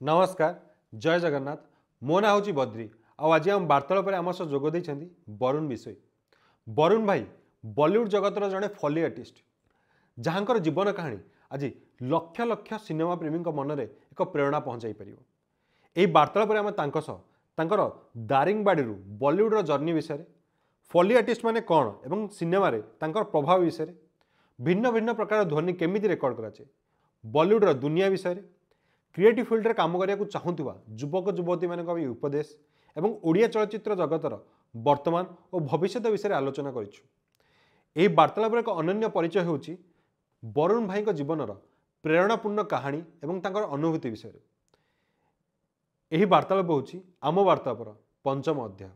नमस्कार जय जगन्नाथ मो ना हूँ बद्री आज आम वार्तालाप आम सह जोग देइछन्ति वरुण विषय। वरुण भाई बॉलीवुड जगतर जड़े फॉली आर्टिस्ट जहाँकर जीवन कहानी आज लक्ष लक्ष सिनेमा प्रेमी मन में एक प्रेरणा पहुँचाई पार। यही वार्तालाप आम दारिंगबाड़ी बॉलीवुड जर्नी विषय फॉली आर्टिस्ट माने कौन एवं सिनेमा प्रभाव विषय भिन्न भिन्न प्रकार ध्वनि केमिति रेकर्ड कराए बॉलीवुड दुनिया विषय क्रिएटिव फील्ड रे काम करने चाहूवा युवक युवती मान उपदेश एवं ओडिया चलचित्र जगतर वर्तमान और भविष्य विषय आलोचना करी वार्तालाप एक अनन्य परिचय होची वरुण भाई जीवनर प्रेरणापूर्ण कहानी एवं तांकर अनुभूति विषय। यही वार्तालाप होची आम वार्तालापर पंचम अध्याय।